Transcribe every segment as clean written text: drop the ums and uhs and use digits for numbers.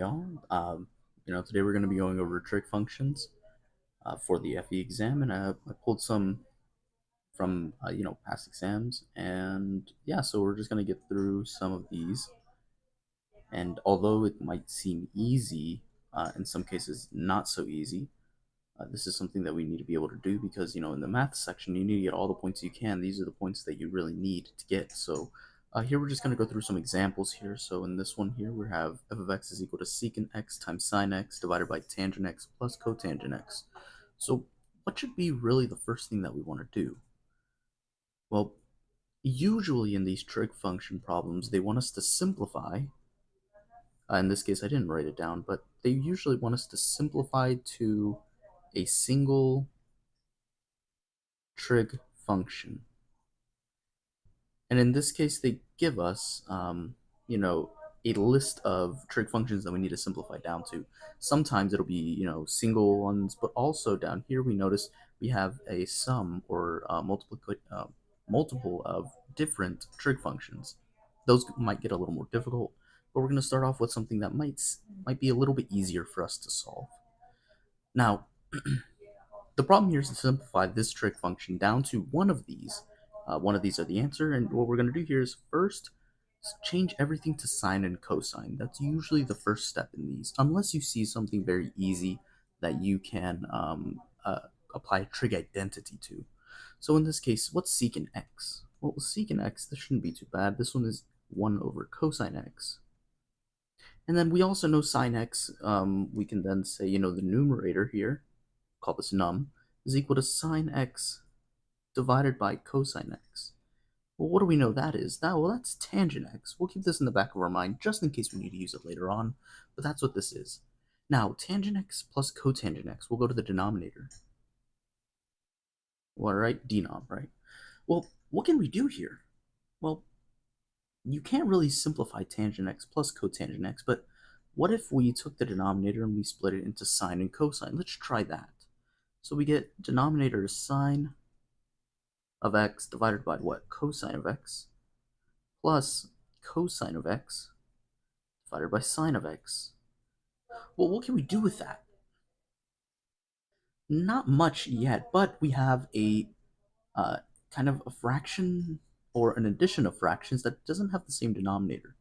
Y'all. Today we're going to be going over trig functions for the FE exam, and I pulled some from past exams, and yeah, so we're just going to get through some of these. And although it might seem easy, in some cases not so easy, this is something that we need to be able to do because in the math section you need to get all the points you can. These are the points that you really need to get. So here we're just going to go through some examples here. So in this one here we have f of x is equal to secant x times sine x divided by tangent x plus cotangent x. So what should be really the first thing that we want to do? Well, usually in these trig function problems they want us to simplify. In this case I didn't write it down, but they usually want us to simplify to a single trig function. And in this case, they give us, a list of trig functions that we need to simplify down to. Sometimes it'll be, single ones, but also down here we notice we have a sum or multiple of different trig functions. Those might get a little more difficult, but we're going to start off with something that might be a little bit easier for us to solve. Now, the problem here is to simplify this trig function down to one of these. One of these are the answer, and what we're going to do here is first change everything to sine and cosine. That's usually the first step in these, unless you see something very easy that you can apply a trig identity to. So in this case, what's secant x? Well, secant x, this shouldn't be too bad. This one is 1 over cosine x. And then we also know sine x. We can then say, the numerator here, call this num, is equal to sine x divided by cosine x. Well, what do we know that is? That's tangent x. We'll keep this in the back of our mind just in case we need to use it later on, but that's what this is. Now, tangent x plus cotangent x, we'll go to the denominator. Well, right, denom, right? Well, what can we do here? Well, you can't really simplify tangent x plus cotangent x, but what if we took the denominator and we split it into sine and cosine? Let's try that. So we get denominator is sine of x divided by what? Cosine of x plus cosine of x divided by sine of x. Well, what can we do with that? Not much yet, but we have a kind of a fraction or an addition of fractions that doesn't have the same denominator.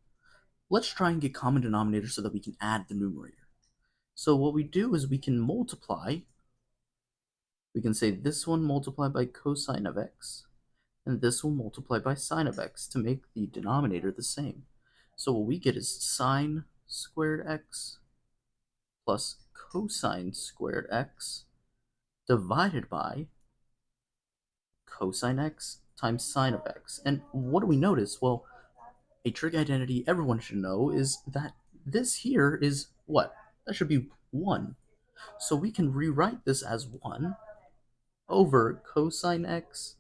Let's try and get common denominator so that we can add the numerator. So what we do is we can multiply. We can say this one multiplied by cosine of x, and this will multiply by sine of x to make the denominator the same. So what we get is sine squared x plus cosine squared x divided by cosine x times sine of x. And what do we notice? Well, a trig identity everyone should know is that this here is what? That should be 1. So we can rewrite this as 1 over cosine x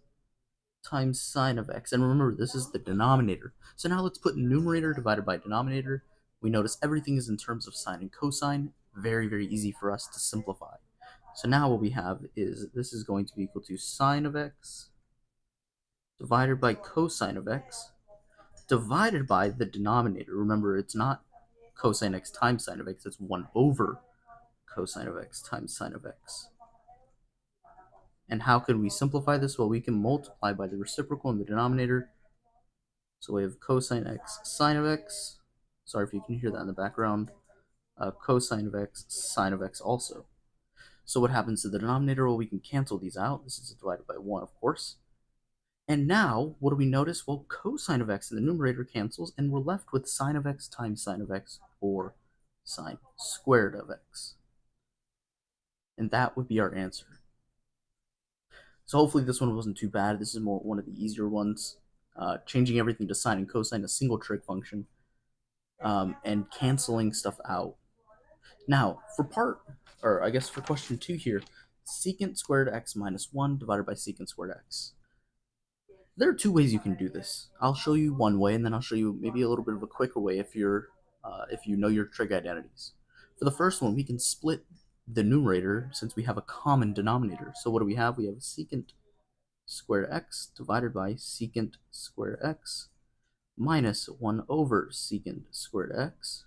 times sine of x. And remember, this is the denominator. So now let's put numerator divided by denominator. We notice everything is in terms of sine and cosine. Very, very easy for us to simplify. So now what we have is this is going to be equal to sine of x divided by cosine of x divided by the denominator. Remember, it's not cosine x times sine of x, it's 1 over cosine of x times sine of x. And how can we simplify this? Well, we can multiply by the reciprocal in the denominator. So we have cosine x sine of x. Sorry if you can hear that in the background. Cosine of x sine of x also. So what happens to the denominator? Well, we can cancel these out. This is divided by 1, of course. And now, what do we notice? Well, cosine of x in the numerator cancels, and we're left with sine of x times sine of x, or sine squared of x. And that would be our answer. So hopefully this one wasn't too bad. This is one of the easier ones. Changing everything to sine and cosine, a single trig function, and canceling stuff out. Now, for question 2 here, secant squared x minus 1 divided by secant squared x. There are 2 ways you can do this. I'll show you one way, and then I'll show you maybe a little bit of a quicker way if you know your trig identities. For the first one, we can split the numerator since we have a common denominator. So what do we have? We have secant squared x divided by secant squared x minus 1 over secant squared x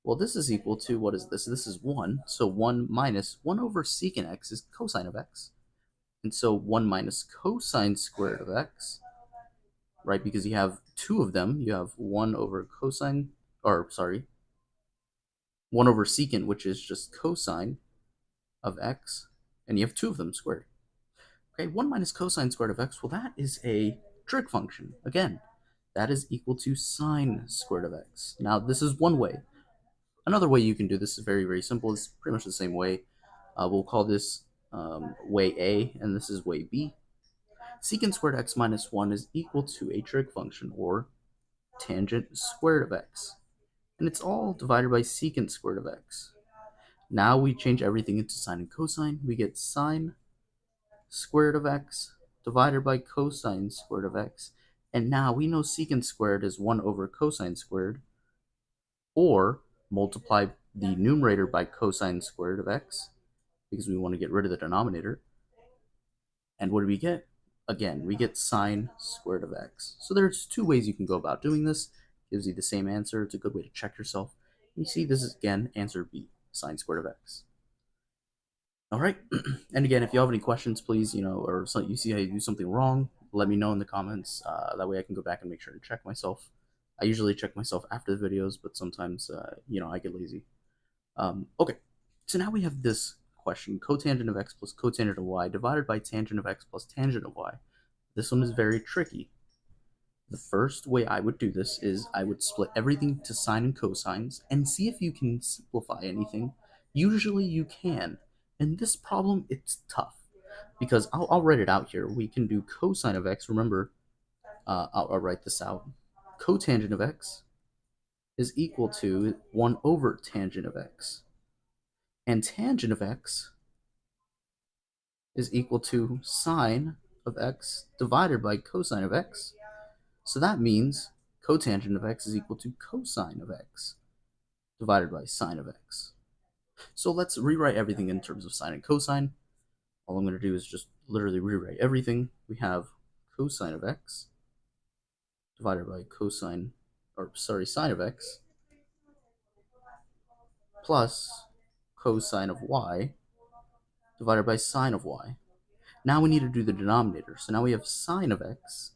Well, this is equal to, what is this? This is 1. So 1 minus 1 over secant x is cosine of x. And so 1 minus cosine squared of x, right? Because you have two of them. You have 1 over cosine, or sorry, 1 over secant, which is just cosine of x. And you have two of them squared. Okay, 1 minus cosine squared of x, well, that is a trig function. Again, that is equal to sine squared of x. Now, this is one way. Another way you can do this is very, very simple. It's pretty much the same way. We'll call this way A, and this is way B. Secant squared x minus 1 is equal to a trig function, or tangent squared of x. And it's all divided by secant squared of x. Now we change everything into sine and cosine. We get sine squared of x divided by cosine squared of x. And now we know secant squared is 1 over cosine squared, or multiply the numerator by cosine squared of x, because we want to get rid of the denominator. And what do we get? Again, we get sine squared of x. So there's two ways you can go about doing this. It gives you the same answer. It's a good way to check yourself. You see, this is, again, answer B, sine squared of x. All right. And again, if you have any questions, please, or you see I do something wrong, let me know in the comments. That way I can go back and make sure to check myself. I usually check myself after the videos, but sometimes, I get lazy. Okay. So now we have this question, cotangent of x plus cotangent of y divided by tangent of x plus tangent of y. This one is very tricky. The first way I would do this is I would split everything to sine and cosines and see if you can simplify anything. Usually you can. In this problem, it's tough because I'll write it out here. We can do cosine of x. Remember, I'll write this out. Cotangent of x is equal to 1 over tangent of x. And tangent of x is equal to sine of x divided by cosine of x. So that means cotangent of x is equal to cosine of x divided by sine of x. So let's rewrite everything in terms of sine and cosine. All I'm going to do is just literally rewrite everything. We have cosine of x divided by sine of x plus cosine of y divided by sine of y. Now we need to do the denominator. So now we have sine of x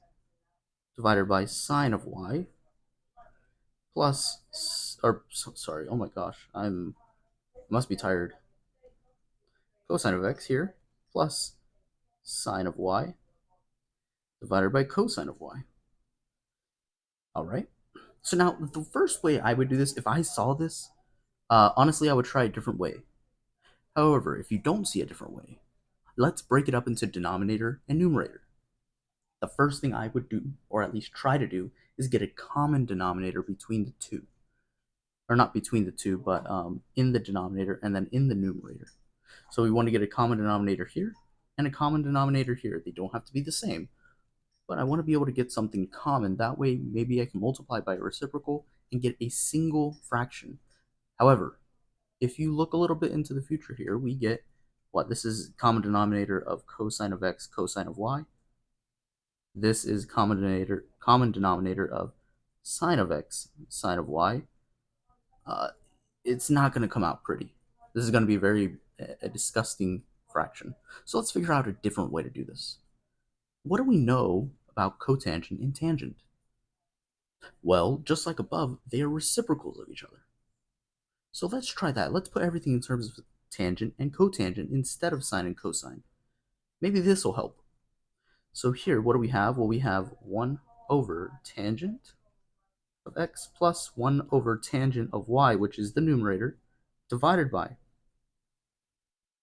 divided by sine of y plus, oh my gosh, must be tired. Cosine of x here plus sine of y divided by cosine of y. All right. So now the first way I would do this, if I saw this, honestly, I would try a different way. However, if you don't see a different way, let's break it up into denominator and numerator. The first thing I would do, or at least try to do, is get a common denominator between the two. Or not between the two, but in the denominator and then in the numerator. So we want to get a common denominator here and a common denominator here. They don't have to be the same, but I want to be able to get something common. That way, maybe I can multiply by a reciprocal and get a single fraction. However, if you look a little bit into the future here, we get what? This is common denominator of cosine of x, cosine of y. This is common denominator of sine of x, sine of y. It's not going to come out pretty. This is going to be a disgusting fraction. So let's figure out a different way to do this. What do we know about cotangent and tangent? Well, just like above, they are reciprocals of each other. So let's try that. Let's put everything in terms of tangent and cotangent instead of sine and cosine. Maybe this will help. So here, what do we have? Well, we have 1 over tangent of x plus 1 over tangent of y, which is the numerator, divided by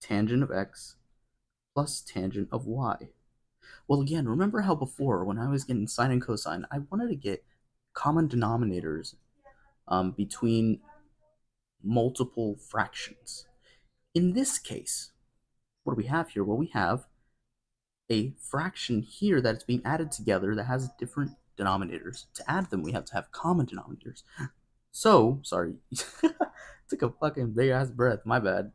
tangent of x plus tangent of y. Well, again, remember how before, when I was getting sine and cosine, I wanted to get common denominators between multiple fractions. In this case, what do we have here? Well, we have a fraction here that's being added together that has different denominators. To add them, we have to have common denominators. So, sorry, took a fucking big ass breath. My bad.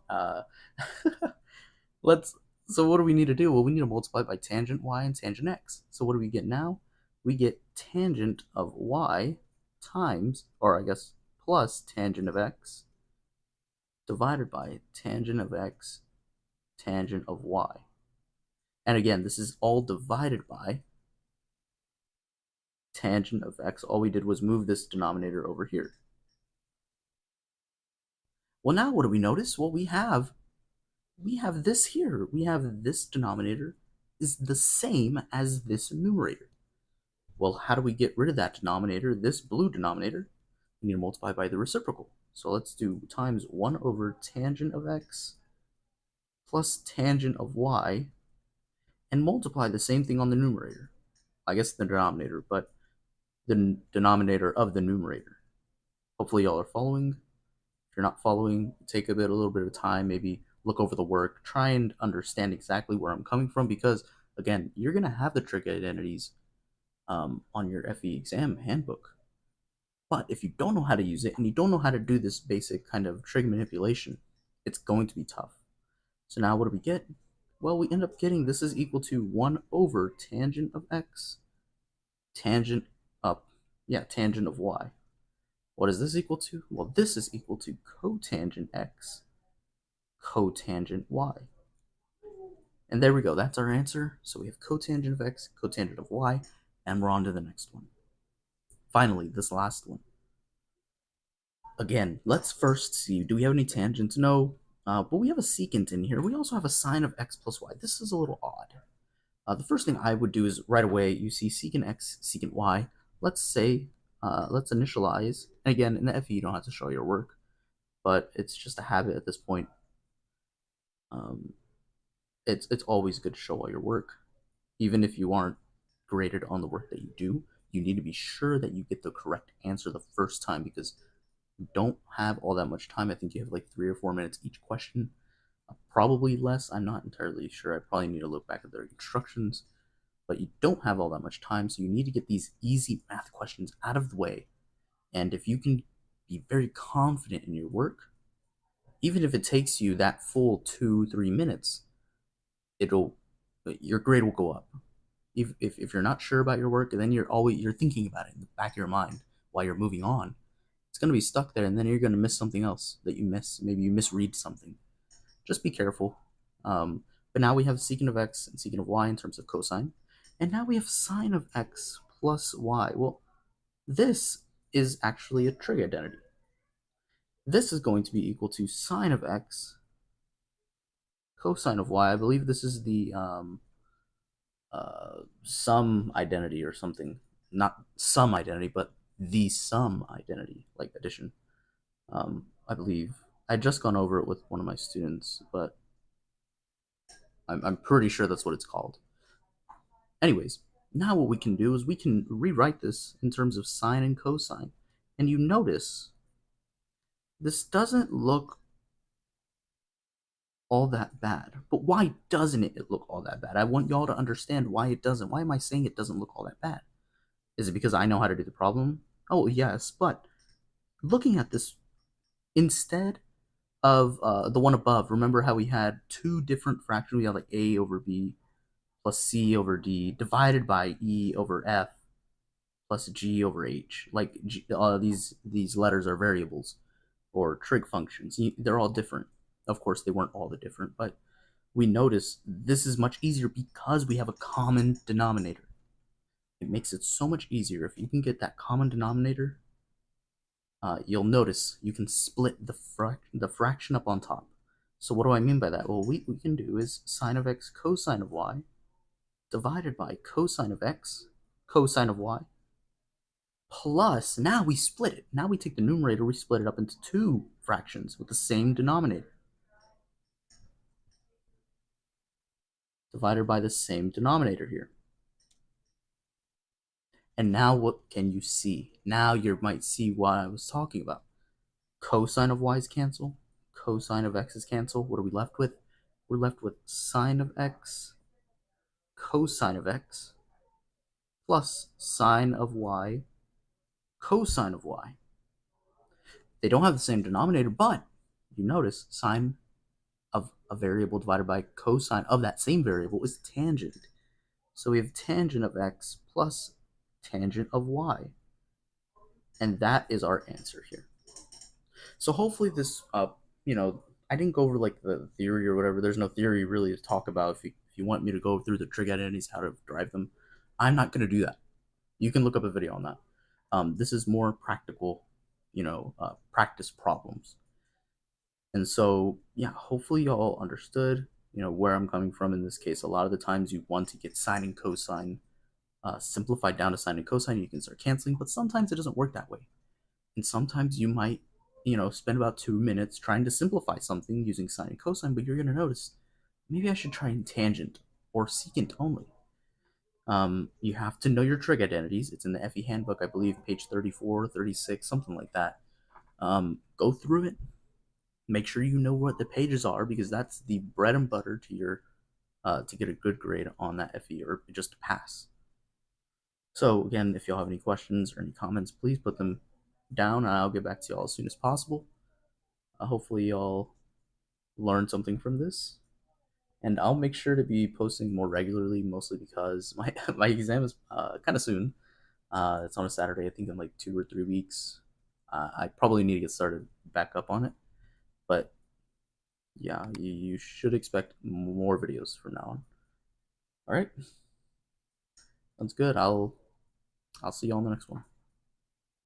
So what do we need to do? Well, we need to multiply by tangent y and tangent x. So what do we get now? We get tangent of y times, or I guess plus tangent of x divided by tangent of x tangent of y. And again, this is all divided by tangent of x. All we did was move this denominator over here. Well, now what do we notice? Well, we have this here. We have this denominator is the same as this numerator. Well, how do we get rid of that denominator, this blue denominator? We need to multiply by the reciprocal. So let's do times 1 over tangent of x plus tangent of y, and multiply the same thing on the numerator. I guess the denominator, but the denominator of the numerator. Hopefully y'all are following. If you're not following, take a little bit of time, maybe look over the work, try and understand exactly where I'm coming from, because again, you're gonna have the trig identities on your FE exam handbook. But if you don't know how to use it and you don't know how to do this basic kind of trig manipulation, it's going to be tough. So now what do we get? Well, we end up getting this is equal to 1 over tangent of x, tangent of y. What is this equal to? Well, this is equal to cotangent x, cotangent y. And there we go. That's our answer. So we have cotangent of x, cotangent of y, and we're on to the next one. Finally, this last one. Again, let's first see, do we have any tangents? No, but we have a secant in here. We also have a sine of x plus y. This is a little odd. The first thing I would do is right away, you see secant x, secant y. Let's say, let's initialize. And again, in the FE, you don't have to show your work, but it's just a habit at this point. It's always good to show all your work. Even if you aren't graded on the work that you do, you need to be sure that you get the correct answer the first time, because you don't have all that much time. I think you have like 3 or 4 minutes each question. Probably less. I'm not entirely sure. I probably need to look back at their instructions. But you don't have all that much time, so you need to get these easy math questions out of the way. And if you can be very confident in your work, even if it takes you that full 2-3 minutes, your grade will go up. If you're not sure about your work, and then you're thinking about it in the back of your mind while you're moving on, it's going to be stuck there, and then you're going to miss something else that you miss. Maybe you misread something. Just be careful. But now we have secant of x and secant of y in terms of cosine. And now we have sine of x plus y. Well, this is actually a trig identity. This is going to be equal to sine of x cosine of y. I believe this is the sum identity or something. Not sum identity, but the sum identity, like addition. I believe. I just gone over it with one of my students, but I'm pretty sure that's what it's called. Anyways, now what we can do is we can rewrite this in terms of sine and cosine. And you notice this doesn't look all that bad. But why doesn't it look all that bad? I want y'all to understand why it doesn't. Why am I saying it doesn't look all that bad? Is it because I know how to do the problem? Oh, yes, but looking at this, instead of the one above, remember how we had 2 different fractions? We had like a over b plus c over d divided by e over f plus g over h. Like these letters are variables or trig functions. They're all different. Of course, they weren't all the different, but we notice this is much easier because we have a common denominator. It makes it so much easier. If you can get that common denominator, you'll notice you can split the fraction up on top. So what do I mean by that? Well, we can do is sine of x cosine of y divided by cosine of x cosine of y plus, now we split it. Now we take the numerator, we split it up into 2 fractions with the same denominator, divided by the same denominator here. And now what can you see? Now you might see what I was talking about. Cosine of y is cancel, cosine of x is cancel. What are we left with? We're left with sine of x cosine of x plus sine of y cosine of y. They don't have the same denominator, but you notice sine of a variable divided by cosine of that same variable is tangent. So we have tangent of x plus tangent of y. And that is our answer here. So hopefully this, I didn't go over like the theory or whatever. There's no theory really to talk about. If you want me to go through the trig identities, how to drive them, I'm not going to do that. You can look up a video on that. This is more practical, practice problems. And so, yeah, hopefully y'all understood, where I'm coming from in this case. A lot of the times you want to get sine and cosine simplified down to sine and cosine. You can start canceling, but sometimes it doesn't work that way. And sometimes you might, spend about 2 minutes trying to simplify something using sine and cosine, but you're going to notice maybe I should try tangent or secant only. You have to know your trig identities. It's in the FE handbook, I believe, page 34, 36, something like that. Go through it. Make sure you know what the pages are because that's the bread and butter to your to get a good grade on that FE or just to pass. So again, if y'all have any questions or any comments, please put them down and I'll get back to y'all as soon as possible. Hopefully y'all learned something from this. And I'll make sure to be posting more regularly, mostly because my my exam is kind of soon. It's on a Saturday, I think in like 2 or 3 weeks. I probably need to get started back up on it, but yeah, you should expect more videos from now on. All right, sounds good. I'll see you on the next one.